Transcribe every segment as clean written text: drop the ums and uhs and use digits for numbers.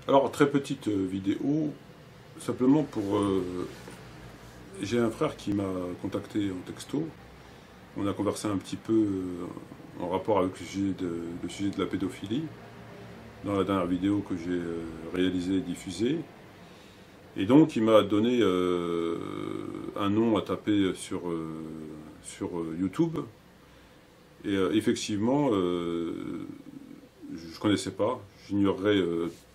Alors, très petite vidéo, simplement pour... j'ai un frère qui m'a contacté en texto. On a conversé un petit peu en rapport avec le sujet de la pédophilie dans la dernière vidéo que j'ai réalisée et diffusée. Et donc, il m'a donné un nom à taper sur YouTube. Et effectivement, je ne connaissais pas, j'ignorais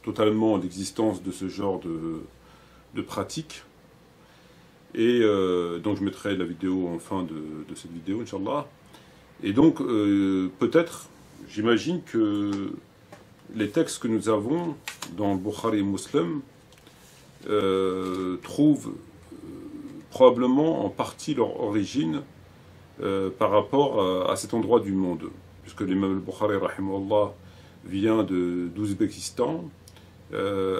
totalement l'existence de ce genre de pratique. Et donc je mettrai la vidéo en fin de cette vidéo, Inch'Allah. Et donc, peut-être, j'imagine que les textes que nous avons dans le Bukhari et Muslim trouvent probablement en partie leur origine par rapport à cet endroit du monde. Puisque l'imam al-Bukhari, rahimahullah, vient d'Ouzbékistan,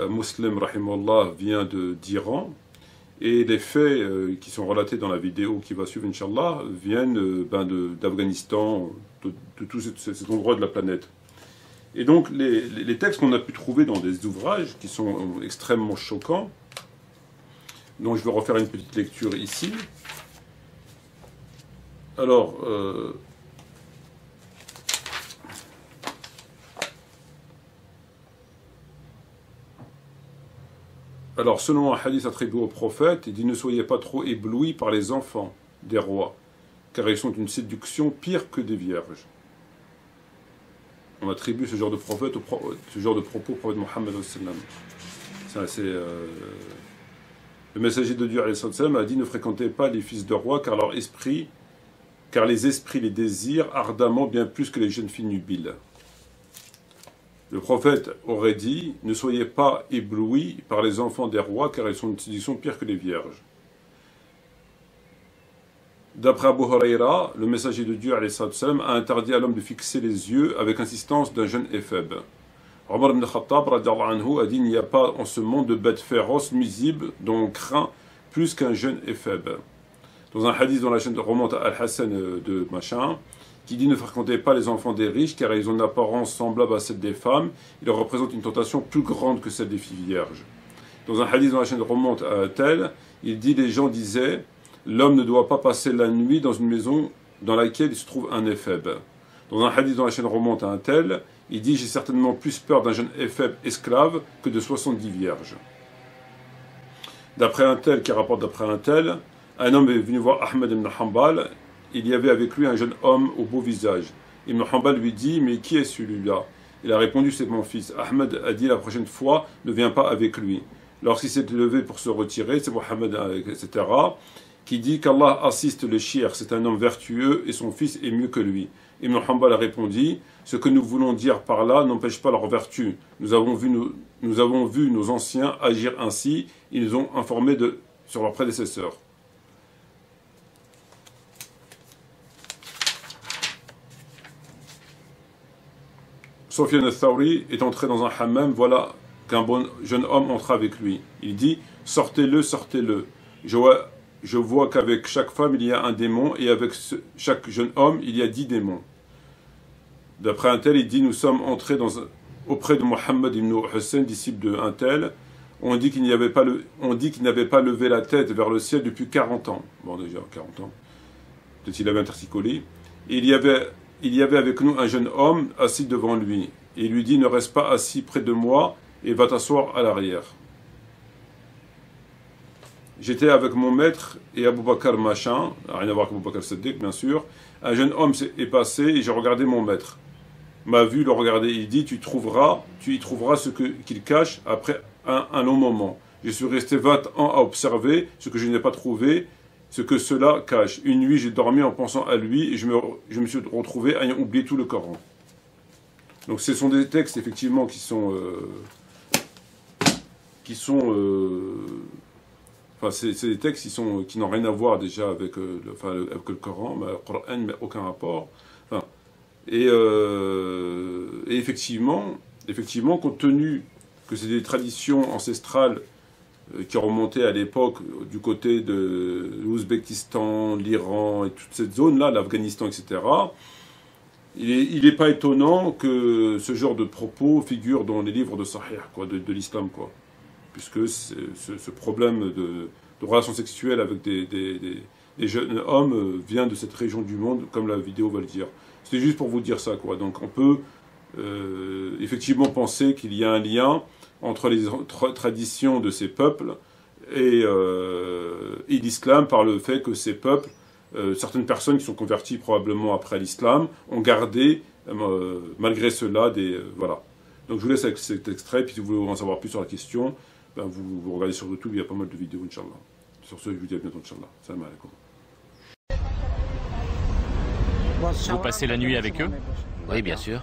Muslim, rahimahullah, vient d'Iran, et les faits qui sont relatés dans la vidéo qui va suivre, Inch'Allah, viennent d'Afghanistan, de tout cet endroit de la planète. Et donc, les textes qu'on a pu trouver dans des ouvrages qui sont extrêmement choquants, donc je vais refaire une petite lecture ici. Alors, selon un hadith attribué au prophète, il dit « Ne soyez pas trop éblouis par les enfants des rois, car ils sont une séduction pire que des vierges. » On attribue ce genre de prophète, ce genre de propos au prophète Mohammed. Le messager de Dieu a dit « Ne fréquentez pas les fils de rois, car les esprits les désirent ardemment bien plus que les jeunes filles nubiles. » Le prophète aurait dit « Ne soyez pas éblouis par les enfants des rois, car ils sont une séduction pire que les vierges. » D'après Abu Huraira, le messager de Dieu a interdit à l'homme de fixer les yeux avec insistance d'un jeune éphèbe. Omar ibn Khattab a dit « Il n'y a pas en ce monde de bêtes féroces, nuisibles, dont on craint plus qu'un jeune éphèbe. » Dans un hadith dont la chaîne remonte à Al-Hassan de machin, qui dit « Ne fréquentez pas les enfants des riches, car ils ont une apparence semblable à celle des femmes, ils représentent une tentation plus grande que celle des filles vierges. » Dans un hadith dont la chaîne remonte à tel, il dit « Les gens disaient, l'homme ne doit pas passer la nuit dans une maison dans laquelle il se trouve un éphèbe. » Dans un hadith dont la chaîne remonte à un tel, il dit « J'ai certainement plus peur d'un jeune éphèbe esclave que de 70 vierges. » D'après un tel, qui rapporte d'après un tel, un homme est venu voir Ahmed ibn Hanbal. Il y avait avec lui un jeune homme au beau visage. Ibn Hanbal lui dit « Mais qui est celui-là » Il a répondu « C'est mon fils. » Ahmed a dit « La prochaine fois, ne viens pas avec lui. » Lorsqu'il s'est levé pour se retirer, c'est Mohammed, etc., qui dit qu'Allah assiste le shir, c'est un homme vertueux et son fils est mieux que lui. Ibn Hanbal a répondu « Ce que nous voulons dire par là n'empêche pas leur vertu. Nous avons vu nos anciens agir ainsi, ils nous ont informés sur leurs prédécesseurs. » Sufyan al-Thawri est entré dans un hammam, voilà qu'un bon jeune homme entra avec lui. Il dit « Sortez-le, sortez-le. Je vois qu'avec chaque femme il y a un démon, et avec chaque jeune homme il y a 10 démons. » D'après un tel, il dit « Nous sommes entrés auprès de Mohammed ibn Hussein, disciple de un tel. On dit qu'il n'avait pas levé la tête vers le ciel depuis 40 ans. » Bon, déjà, 40 ans. Peut-être qu'il avait un torticolis. Et il y avait avec nous un jeune homme assis devant lui. Et il lui dit « Ne reste pas assis près de moi et va t'asseoir à l'arrière. » J'étais avec mon maître et Abu Bakr machin, rien à voir avec Abu Bakr Siddiq bien sûr. Un jeune homme est passé et j'ai regardé mon maître. M'a vu le regarder, il dit « Tu y trouveras ce qu'il cache après un long moment. » Je suis resté 20 ans à observer ce que je n'ai pas trouvé, ce que cela cache. Une nuit, j'ai dormi en pensant à lui et je me suis retrouvé ayant oublié tout le Coran. Donc ce sont des textes effectivement qui sont enfin, c'est des textes qui n'ont rien à voir déjà avec le Coran, mais le Coran n'a aucun rapport. Enfin, et effectivement, compte tenu que c'est des traditions ancestrales qui remontaient à l'époque du côté de l'Ouzbékistan, l'Iran et toute cette zone-là, l'Afghanistan, etc., il n'est pas étonnant que ce genre de propos figure dans les livres de Sahih, quoi, de l'islam, quoi. Puisque ce problème de relations sexuelles avec des jeunes hommes vient de cette région du monde, comme la vidéo va le dire. C'était juste pour vous dire ça, quoi. Donc on peut effectivement penser qu'il y a un lien entre les traditions de ces peuples et l'islam, par le fait que ces peuples, certaines personnes qui sont converties probablement après l'islam, ont gardé, malgré cela, voilà. Donc je vous laisse avec cet extrait, puis si vous voulez en savoir plus sur la question, ben vous regardez sur YouTube, il y a pas mal de vidéos, Inch'Allah. Sur ce, je vous dis à bientôt, Inch'Allah. Salam alaikum. Vous passez la nuit avec eux? Oui, bien sûr.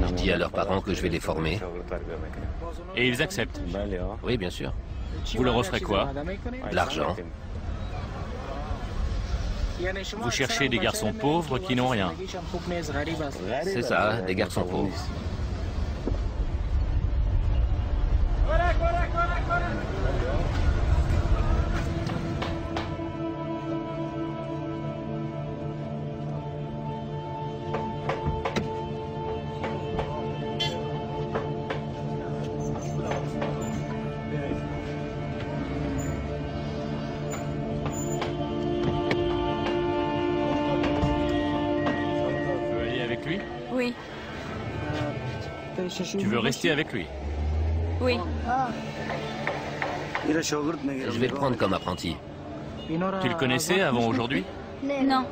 Je dis à leurs parents que je vais les former. Et ils acceptent? Oui, bien sûr. Vous leur offrez quoi? De l'argent. Vous cherchez des garçons pauvres qui n'ont rien? C'est ça, des garçons pauvres. Oui. Tu veux rester avec lui? Oui. Je vais le prendre comme apprenti. Tu le connaissais avant aujourd'hui? Non.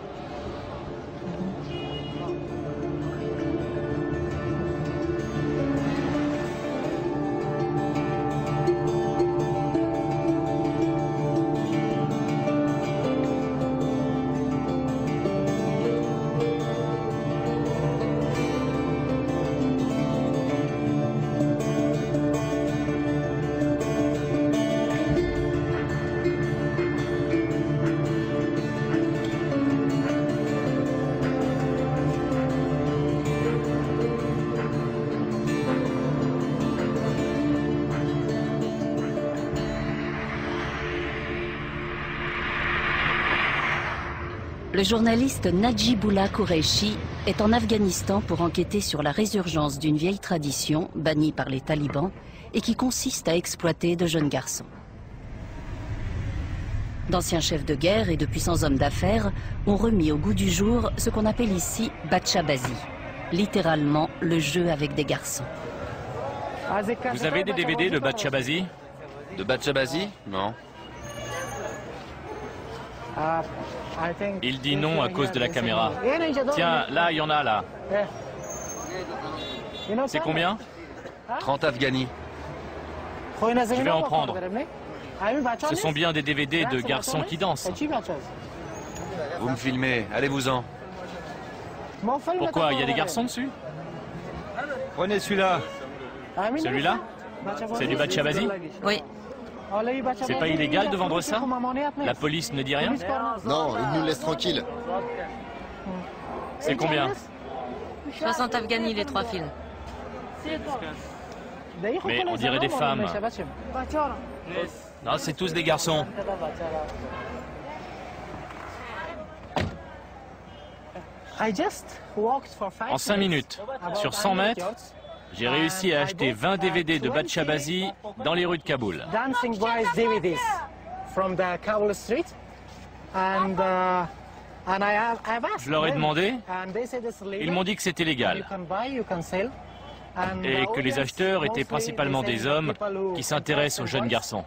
Le journaliste Najibullah Qureshi est en Afghanistan pour enquêter sur la résurgence d'une vieille tradition bannie par les talibans et qui consiste à exploiter de jeunes garçons. D'anciens chefs de guerre et de puissants hommes d'affaires ont remis au goût du jour ce qu'on appelle ici Batchabazi, littéralement le jeu avec des garçons. Vous avez des DVD de Batchabazi? De Batchabazi? Non. Il dit non à cause de la caméra. Tiens, là, il y en a, là. C'est combien? 30 Afghani. Je vais en prendre. Ce sont bien des DVD de garçons qui dansent. Vous me filmez, allez-vous-en. Pourquoi? Il y a des garçons dessus? Prenez celui-là. Celui-là? C'est du Batchabazi? Oui. C'est pas illégal de vendre ça? La police ne dit rien? Non, ils nous laissent tranquilles. C'est combien? 60 Afghani, les 3 fils. Mais on dirait des femmes. Non, c'est tous des garçons. En 5 minutes, sur 100 mètres, j'ai réussi à acheter 20 DVD de Batchabazi dans les rues de Kaboul. Je leur ai demandé, ils m'ont dit que c'était légal et que les acheteurs étaient principalement des hommes qui s'intéressent aux jeunes garçons.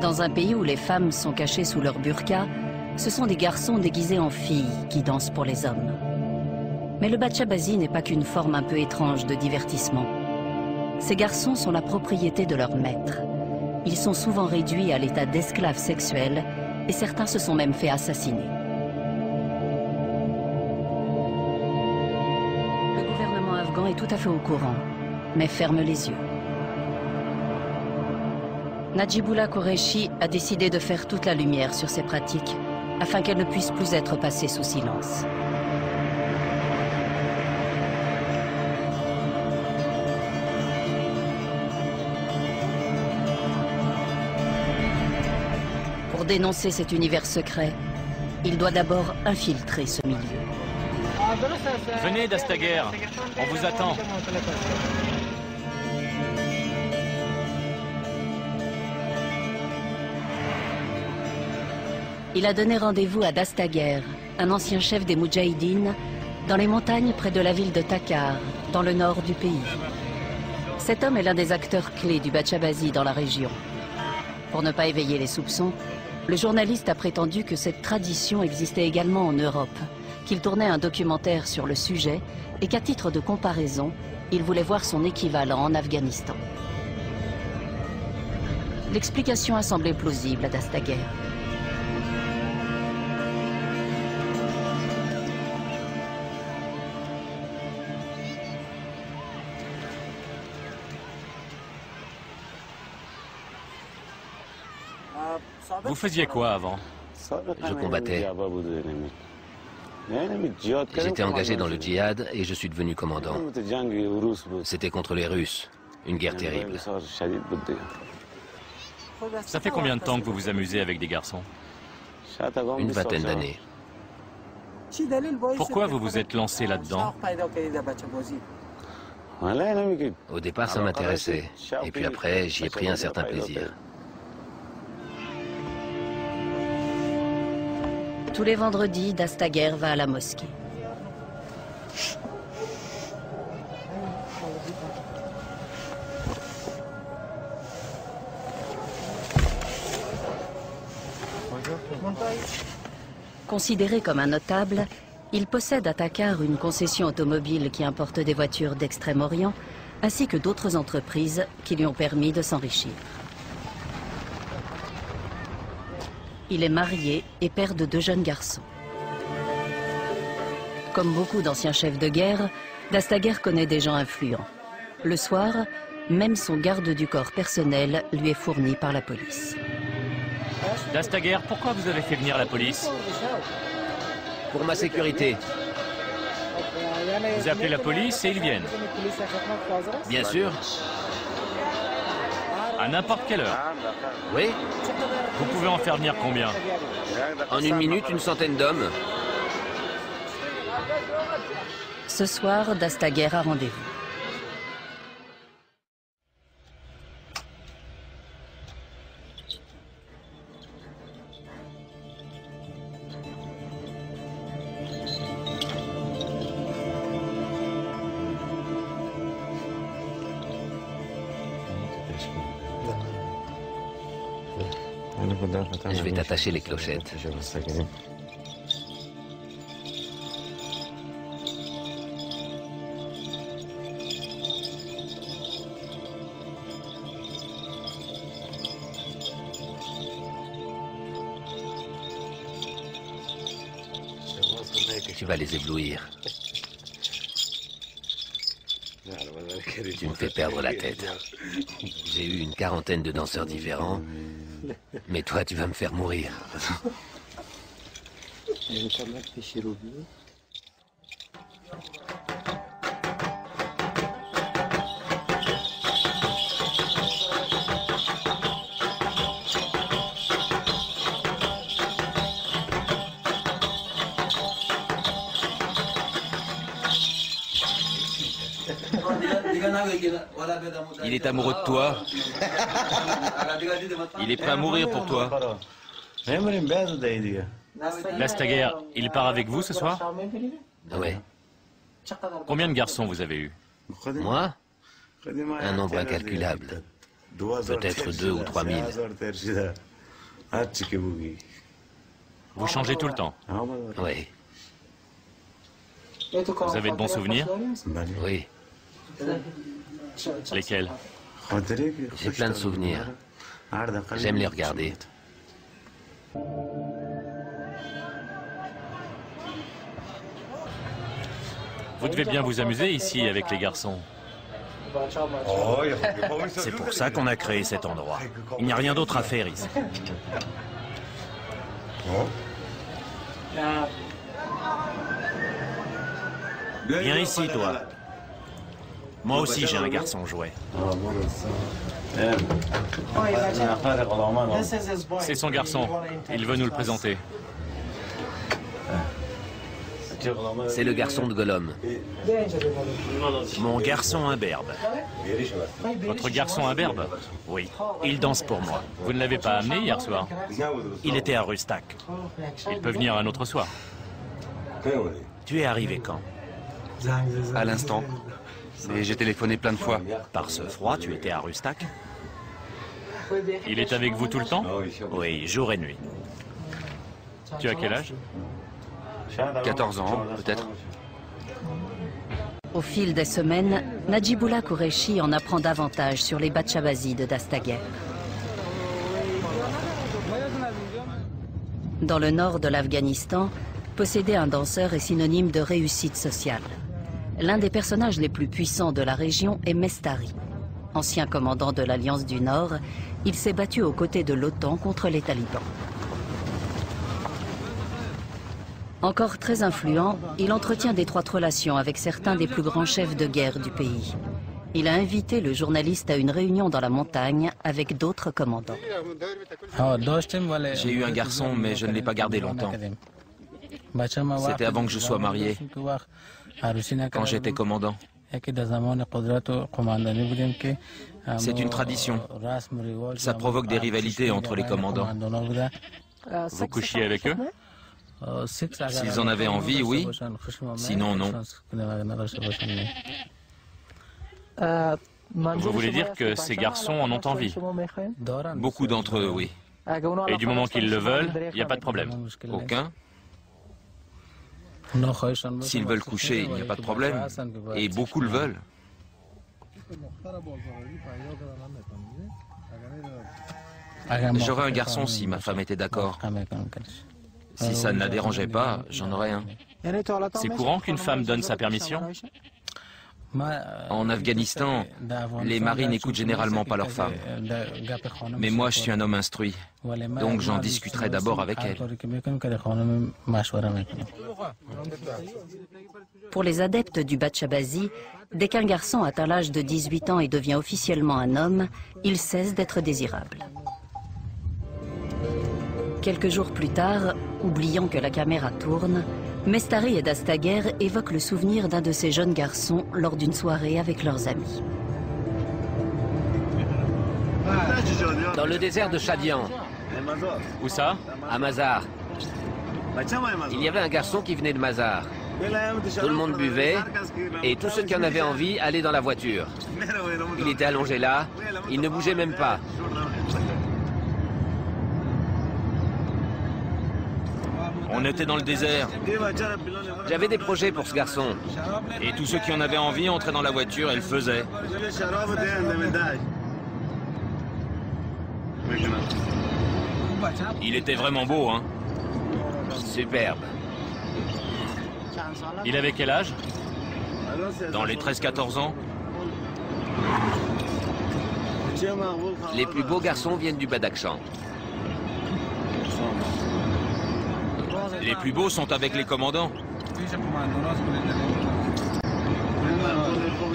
Dans un pays où les femmes sont cachées sous leur burqa, ce sont des garçons déguisés en filles qui dansent pour les hommes. Mais le Batchabazi n'est pas qu'une forme un peu étrange de divertissement. Ces garçons sont la propriété de leur maître. Ils sont souvent réduits à l'état d'esclaves sexuels et certains se sont même fait assassiner. Le gouvernement afghan est tout à fait au courant, mais ferme les yeux. Najibullah Qureshi a décidé de faire toute la lumière sur ces pratiques afin qu'elle ne puisse plus être passée sous silence. Pour dénoncer cet univers secret, il doit d'abord infiltrer ce milieu. Venez, Dastaguer, on vous attend. Il a donné rendez-vous à Dastaguer, un ancien chef des Moudjahidines, dans les montagnes près de la ville de Takar, dans le nord du pays. Cet homme est l'un des acteurs clés du Bachabazi dans la région. Pour ne pas éveiller les soupçons, le journaliste a prétendu que cette tradition existait également en Europe, qu'il tournait un documentaire sur le sujet et qu'à titre de comparaison, il voulait voir son équivalent en Afghanistan. L'explication a semblé plausible à Dastaguer. Vous faisiez quoi avant? Je combattais. J'étais engagé dans le djihad et je suis devenu commandant. C'était contre les Russes. Une guerre terrible. Ça fait combien de temps que vous vous amusez avec des garçons? Une vingtaine d'années. Pourquoi vous vous êtes lancé là-dedans? Au départ, ça m'intéressait. Et puis après, j'y ai pris un certain plaisir. Tous les vendredis, Dastaguer va à la mosquée. Considéré comme un notable, il possède à Takar une concession automobile qui importe des voitures d'Extrême-Orient, ainsi que d'autres entreprises qui lui ont permis de s'enrichir. Il est marié et père de 2 jeunes garçons. Comme beaucoup d'anciens chefs de guerre, Dastaguer connaît des gens influents. Le soir, même son garde du corps personnel lui est fourni par la police. Dastaguer, pourquoi vous avez fait venir la police? Pour ma sécurité. Vous appelez la police et ils viennent. Bien sûr. À n'importe quelle heure. Oui. Vous pouvez en faire venir combien? En 1 minute, une centaine d'hommes. Ce soir, Dastaguer a rendez-vous. Je vais t'attacher les clochettes. Tu vas les éblouir. Tu me fais perdre la tête. J'ai eu une quarantaine de danseurs différents, mais toi, tu vas me faire mourir. Il est amoureux de toi. Il est prêt à mourir pour toi. Dastaguer, il part avec vous ce soir? Ouais. Combien de garçons vous avez eu? Moi? Un nombre incalculable. Peut-être 2 ou 3 000. Vous changez tout le temps? Oui. Vous avez de bons souvenirs? Oui. Lesquels? J'ai plein de souvenirs. J'aime les regarder. Vous devez bien vous amuser ici avec les garçons. C'est pour ça qu'on a créé cet endroit. Il n'y a rien d'autre à faire ici. Viens ici, toi. Moi aussi, j'ai un garçon jouet. C'est son garçon. Il veut nous le présenter. C'est le garçon de Gollum. Mon garçon imberbe. Votre garçon imberbe? Oui, il danse pour moi. Vous ne l'avez pas amené hier soir? Il était à Rustak. Il peut venir un autre soir. Tu es arrivé quand? À l'instant. Mais j'ai téléphoné plein de fois. Par ce froid, tu étais à Rustak? Il est avec vous tout le temps? Oui, jour et nuit. Tu as quel âge? 14 ans, peut-être. Au fil des semaines, Najibullah Qureshi en apprend davantage sur les Batchabazis de Dastaguer. Dans le nord de l'Afghanistan, posséder un danseur est synonyme de réussite sociale. L'un des personnages les plus puissants de la région est Mestari. Ancien commandant de l'Alliance du Nord, il s'est battu aux côtés de l'OTAN contre les talibans. Encore très influent, il entretient d'étroites relations avec certains des plus grands chefs de guerre du pays. Il a invité le journaliste à une réunion dans la montagne avec d'autres commandants. J'ai eu un garçon, mais je ne l'ai pas gardé longtemps. C'était avant que je sois marié, quand j'étais commandant. C'est une tradition. Ça provoque des rivalités entre les commandants. Vous couchiez avec eux? S'ils en avaient envie, oui. Sinon, non. Vous voulez dire que ces garçons en ont envie? Beaucoup d'entre eux, oui. Et du moment qu'ils le veulent, il n'y a pas de problème? Aucun. S'ils veulent coucher, il n'y a pas de problème. Et beaucoup le veulent. J'aurais un garçon si ma femme était d'accord. Si ça ne la dérangeait pas, j'en aurais un. C'est courant qu'une femme donne sa permission? En Afghanistan, les maris n'écoutent généralement pas leurs femmes. Mais moi, je suis un homme instruit. Donc j'en discuterai d'abord avec elle. Pour les adeptes du Batchabazi, dès qu'un garçon atteint l'âge de 18 ans et devient officiellement un homme, il cesse d'être désirable. Quelques jours plus tard, oubliant que la caméra tourne, Mestari et Dastaguer évoquent le souvenir d'un de ces jeunes garçons lors d'une soirée avec leurs amis. Dans le désert de Chadian, Où ça? à Mazar, il y avait un garçon qui venait de Mazar. Tout le monde buvait et tous ceux qui en avaient envie allaient dans la voiture. Il était allongé là, il ne bougeait même pas. On était dans le désert. J'avais des projets pour ce garçon. Et tous ceux qui en avaient envie entraient dans la voiture et le faisaient. Il était vraiment beau, hein? Superbe. Il avait quel âge? Dans les 13-14 ans. Les plus beaux garçons viennent du Badakhshan. Les plus beaux sont avec les commandants.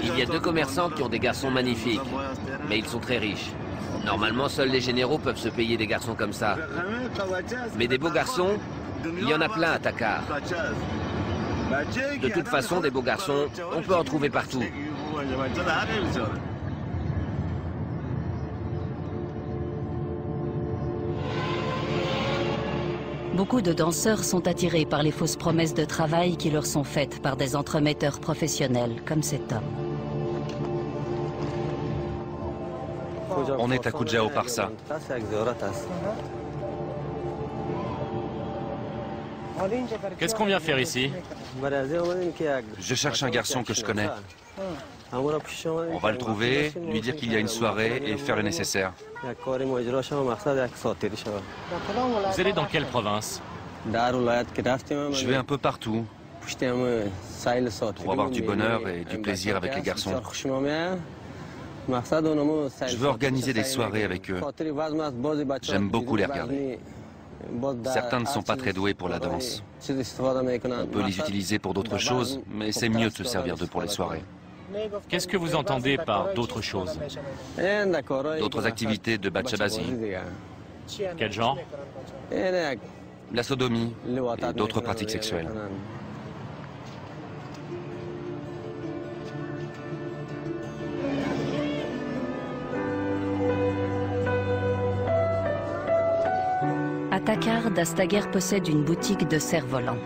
Il y a 2 commerçants qui ont des garçons magnifiques, mais ils sont très riches. Normalement, seuls les généraux peuvent se payer des garçons comme ça. Mais des beaux garçons, il y en a plein à Takar. De toute façon, des beaux garçons, on peut en trouver partout. Beaucoup de danseurs sont attirés par les fausses promesses de travail qui leur sont faites par des entremetteurs professionnels comme cet homme. On est à Kujao Parsa. Qu'est-ce qu'on vient faire ici? Je cherche un garçon que je connais. On va le trouver, lui dire qu'il y a une soirée et faire le nécessaire. Vous allez dans quelle province? Je vais un peu partout pour avoir du bonheur et du plaisir avec les garçons. Je veux organiser des soirées avec eux. J'aime beaucoup les regarder. Certains ne sont pas très doués pour la danse. On peut les utiliser pour d'autres choses, mais c'est mieux de se servir d'eux pour les soirées. Qu'est-ce que vous entendez par d'autres choses? D'autres activités de Batshabazi, Quel genre? la sodomie et d'autres pratiques sexuelles. À Takar, Dastaguer possède une boutique de cerfs-volants.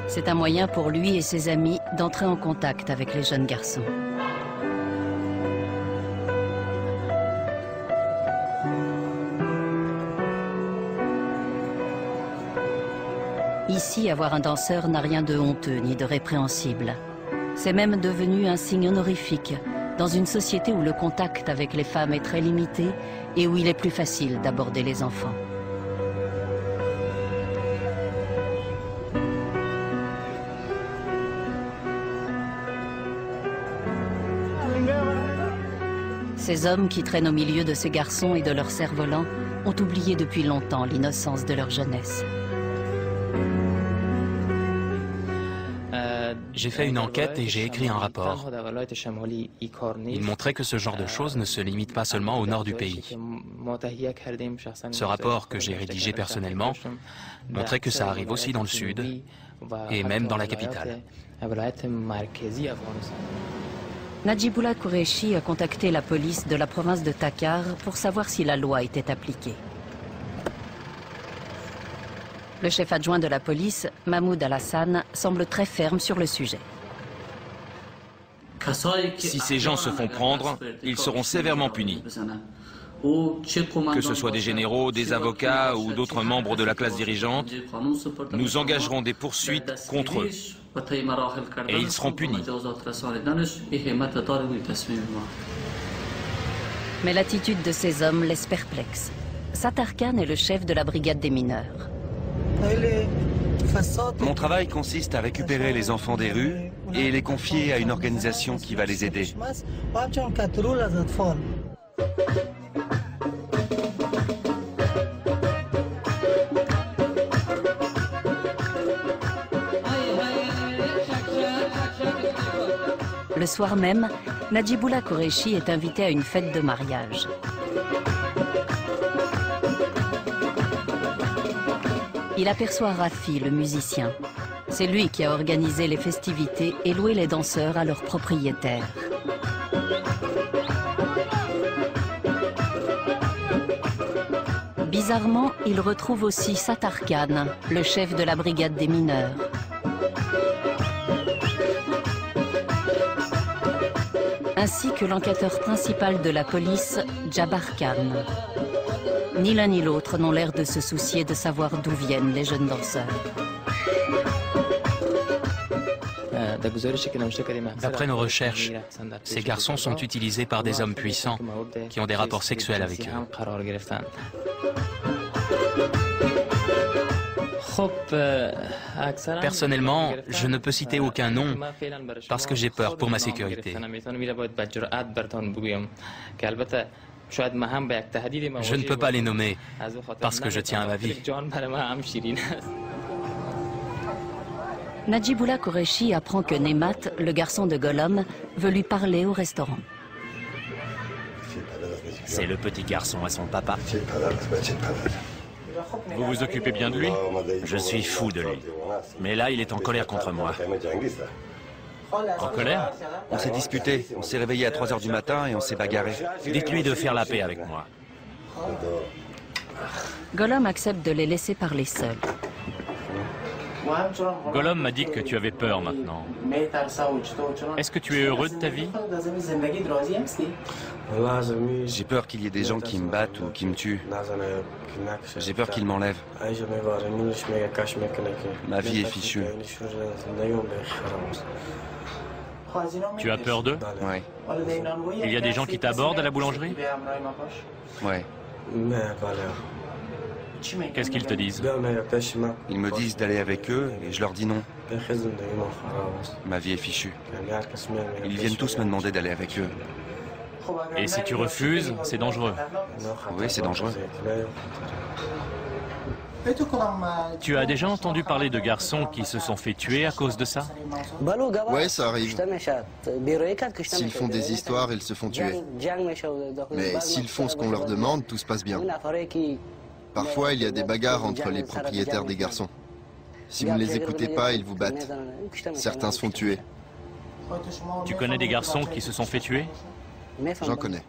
C'est un moyen pour lui et ses amis d'entrer en contact avec les jeunes garçons. Ici, avoir un danseur n'a rien de honteux ni de répréhensible. C'est même devenu un signe honorifique dans une société où le contact avec les femmes est très limité et où il est plus facile d'aborder les enfants. Ces hommes qui traînent au milieu de ces garçons et de leurs cerfs-volants ont oublié depuis longtemps l'innocence de leur jeunesse. J'ai fait une enquête et j'ai écrit un rapport. Il montrait que ce genre de choses ne se limite pas seulement au nord du pays. Ce rapport que j'ai rédigé personnellement montrait que ça arrive aussi dans le sud et même dans la capitale. Najibullah Qureshi a contacté la police de la province de Takar pour savoir si la loi était appliquée. Le chef adjoint de la police, Mahmoud Al-Hassan, semble très ferme sur le sujet. Si ces gens se font prendre, ils seront sévèrement punis. Que ce soit des généraux, des avocats ou d'autres membres de la classe dirigeante, nous engagerons des poursuites contre eux. Et ils seront punis. Mais l'attitude de ces hommes laisse perplexe. Sattar Khan est le chef de la brigade des mineurs. Mon travail consiste à récupérer les enfants des rues et les confier à une organisation qui va les aider. Le soir même, Najibullah Qureshi est invité à une fête de mariage. Il aperçoit Rafi, le musicien. C'est lui qui a organisé les festivités et loué les danseurs à leurs propriétaires. Bizarrement, il retrouve aussi Sattar Khan, le chef de la brigade des mineurs. Ainsi que l'enquêteur principal de la police, Jabbar Khan. Ni l'un ni l'autre n'ont l'air de se soucier de savoir d'où viennent les jeunes danseurs. D'après nos recherches, ces garçons sont utilisés par des hommes puissants qui ont des rapports sexuels avec eux. Personnellement, je ne peux citer aucun nom parce que j'ai peur pour ma sécurité. Je ne peux pas les nommer parce que je tiens à ma vie. Najibullah Qureshi apprend que Nemat, le garçon de Golom, veut lui parler au restaurant. C'est le petit garçon à son papa. Vous vous occupez bien de lui? Je suis fou de lui. Mais là, il est en colère contre moi. En colère? On s'est disputé, on s'est réveillé à 3 h du matin et on s'est bagarré. Dites-lui de faire la paix avec moi. Golom accepte de les laisser parler seuls. Golom m'a dit que tu avais peur maintenant. Est-ce que tu es heureux de ta vie? J'ai peur qu'il y ait des gens qui me battent ou qui me tuent. J'ai peur qu'ils m'enlèvent. Ma vie est fichue. Tu as peur d'eux? Ouais. Il y a des gens qui t'abordent à la boulangerie? Ouais. Qu'est-ce qu'ils te disent? Ils me disent d'aller avec eux et je leur dis non. Ma vie est fichue. Ils viennent tous me demander d'aller avec eux. Et si tu refuses, c'est dangereux. Oui, c'est dangereux. Tu as déjà entendu parler de garçons qui se sont fait tuer à cause de ça? Ouais, ça arrive. S'ils font des histoires, ils se font tuer. Mais s'ils font ce qu'on leur demande, tout se passe bien. Parfois, il y a des bagarres entre les propriétaires des garçons. Si vous ne les écoutez pas, ils vous battent. Certains se font tuer. Tu connais des garçons qui se sont fait tuer? J'en connais.